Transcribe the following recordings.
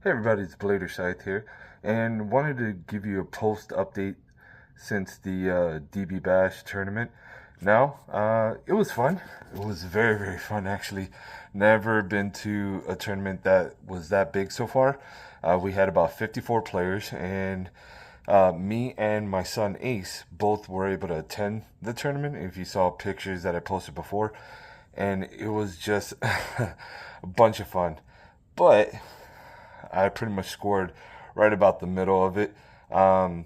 Hey everybody, it's Blader Scythe here, and wanted to give you a post update since the DB Bash tournament. Now, it was fun. It was very, very fun actually. Never been to a tournament that was that big so far. We had about 54 players, and me and my son Ace both were able to attend the tournament. If you saw pictures that I posted before, and it was just a bunch of fun. But I pretty much scored right about the middle of it. Um,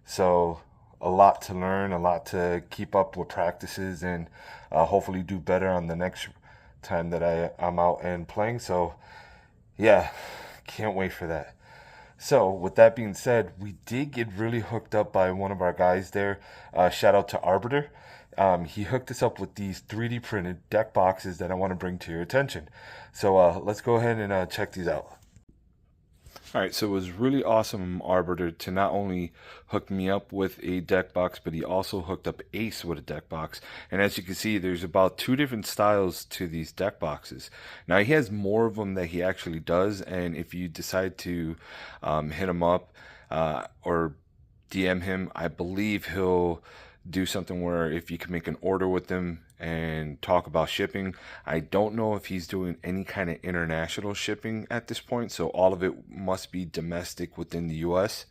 so a lot to learn, a lot to keep up with practices, and hopefully do better on the next time that I'm out and playing. So yeah, can't wait for that. So with that being said, we did get really hooked up by one of our guys there. Shout out to Arbiter. He hooked us up with these 3D printed deck boxes that I want to bring to your attention. So let's go ahead and check these out. All right, so it was really awesome, Arbiter, to not only hook me up with a deck box, but he also hooked up Ace with a deck box. And as you can see, there's about two different styles to these deck boxes. Now, he has more of them that he actually does, and if you decide to hit him up or DM him, I believe he'll do something where if you can make an order with him and talk about shipping. I don't know if he's doing any kind of international shipping at this point, so all of it must be domestic within the US.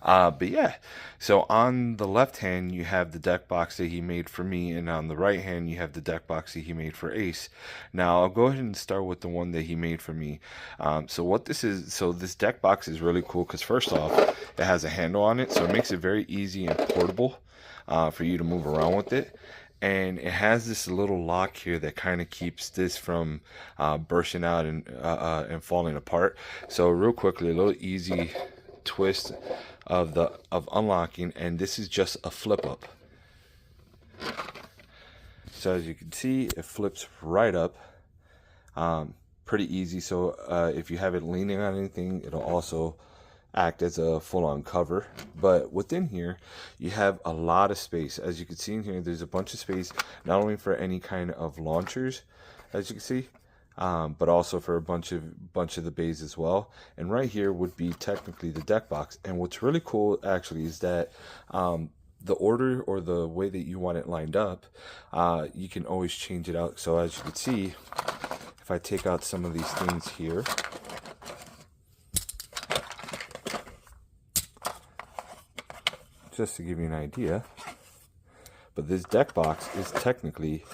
But yeah, so on the left hand, you have the deck box that he made for me, and on the right hand, you have the deck box that he made for Ace. Now, I'll go ahead and start with the one that he made for me. So what this is, so this deck box is really cool because first off, it has a handle on it, so it makes it very easy and portable for you to move around with it. And it has this little lock here that kind of keeps this from bursting out and falling apart. So real quickly, a little easy twist of unlocking, and this is just a flip up. So as you can see, it flips right up. Pretty easy. So if you have it leaning on anything, it'll also act as a full-on cover. But within here you have a lot of space. As you can see in here, there's a bunch of space not only for any kind of launchers, as you can see, but also for a bunch of the bays as well. And right here would be technically the deck box. And what's really cool actually is that the order or the way that you want it lined up, you can always change it out. So as you can see, if I take out some of these things here, just to give you an idea, but this deck box is technically,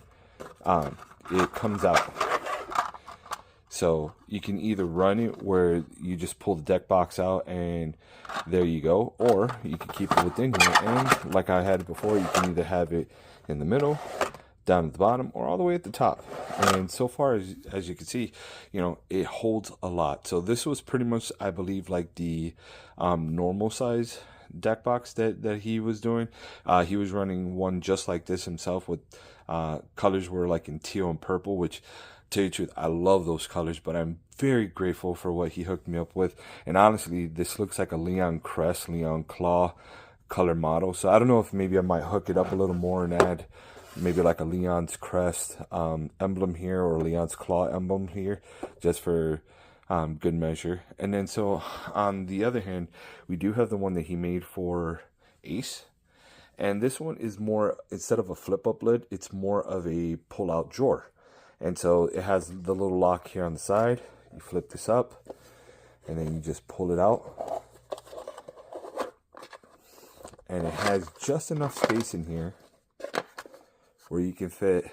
it comes out. So you can either run it where you just pull the deck box out and there you go, or you can keep it within here, and like I had before, you can either have it in the middle, down at the bottom, or all the way at the top. And so far, as you can see, you know, it holds a lot. So this was pretty much, I believe, like the normal size deck box that he was doing. He was running one just like this himself, with colors were like in teal and purple, which, to tell you the truth, I love those colors, but I'm very grateful for what he hooked me up with. And honestly, this looks like a Leon Crest, Leon Claw color model. So I don't know if maybe I might hook it up a little more and add maybe like a Leon's Crest emblem here, or Leon's Claw emblem here, just for good measure. And then so on the other hand, we do have the one that he made for Ace, and this one is more, instead of a flip up lid, it's more of a pull out drawer. And so it has the little lock here on the side. You flip this up and then you just pull it out, and it has just enough space in here where you can fit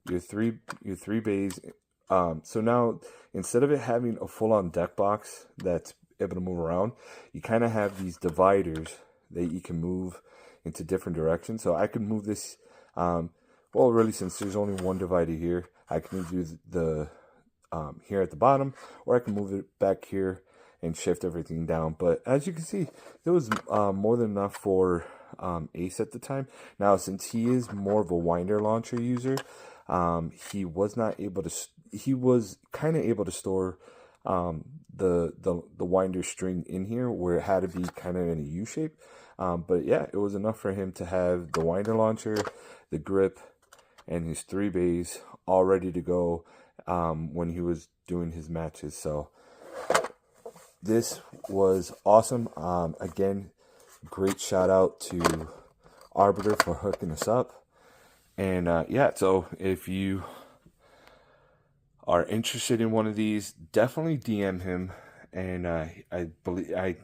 your three bays. So now, instead of it having a full-on deck box that's able to move around, you kind of have these dividers that you can move into different directions. So I can move this, well, really, since there's only one divider here, I can do the here at the bottom, or I can move it back here and shift everything down. But as you can see, there was more than enough for Ace at the time. Now, since he is more of a winder launcher user, he was not able to. He was kind of able to store the winder string in here, where it had to be kind of in a U shape. But yeah, it was enough for him to have the winder launcher, the grip, and his 3 bays all ready to go when he was doing his matches. So this was awesome. Again, great shout out to Arbiter for hooking us up. And yeah, so if you are interested in one of these, definitely DM him. And I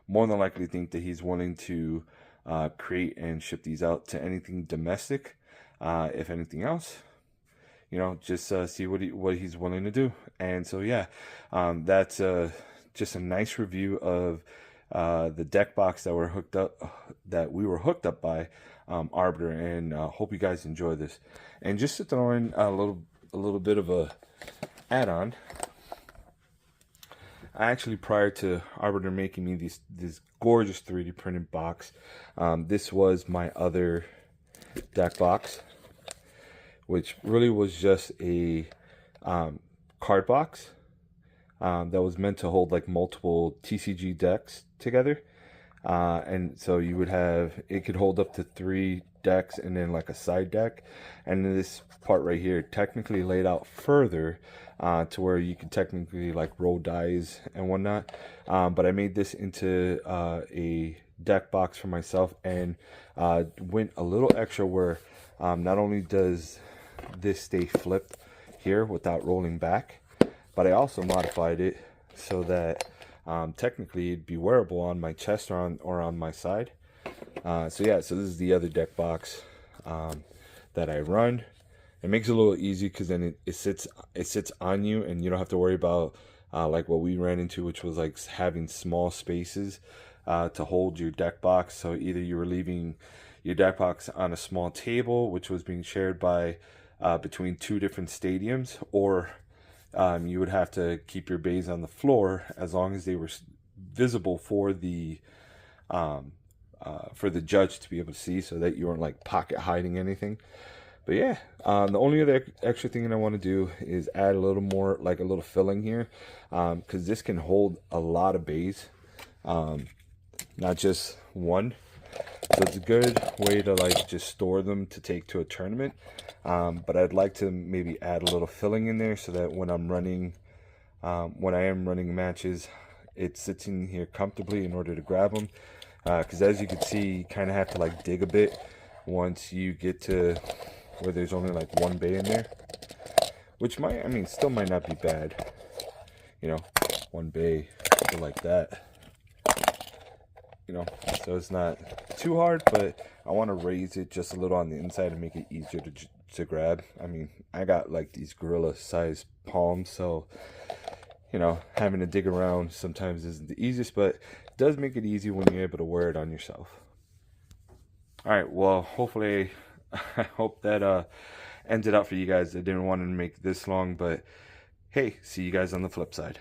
more than likely think that he's willing to create and ship these out to anything domestic. If anything else, you know, just see what he's willing to do. And so yeah, that's just a nice review of the deck box that we were hooked up by Arbiter, and hope you guys enjoy this. And just to throw in a little bit of a add-on, I actually, prior to Arbiter making me this gorgeous 3D printed box, this was my other deck box, which really was just a card box that was meant to hold like multiple TCG decks together. And so you would have, it could hold up to 3 decks and then like a side deck. And then this part right here technically laid out further to where you could technically like roll dice and whatnot. But I made this into a deck box for myself, and went a little extra where not only does this stay flipped here without rolling back, but I also modified it so that technically it'd be wearable on my chest or on my side. So yeah, so this is the other deck box that I run. It makes it a little easy because then it sits on you, and you don't have to worry about like what we ran into, which was like having small spaces to hold your deck box. So either you were leaving your deck box on a small table, which was being shared by between 2 different stadiums, or you would have to keep your bays on the floor as long as they were visible for the judge to be able to see, so that you weren't like pocket hiding anything. But yeah, the only other extra thing that I want to do is add a little more, like a little filling here, because this can hold a lot of bays, not just one. So it's a good way to like just store them to take to a tournament. But I'd like to maybe add a little filling in there so that when I'm running, when I am running matches, it sits in here comfortably in order to grab them. Because as you can see, you kind of have to like dig a bit once you get to where there's only like 1 bay in there, which might, I mean, still might not be bad. You know, 1 bay, like that. You know, so it's not too hard, but I want to raise it just a little on the inside and make it easier to grab. I mean, I got like these gorilla sized palms, so you know, having to dig around sometimes isn't the easiest, but it does make it easy when you're able to wear it on yourself. All right, well, hopefully I hope that ended up for you guys. I didn't want to make this long, but hey, see you guys on the flip side.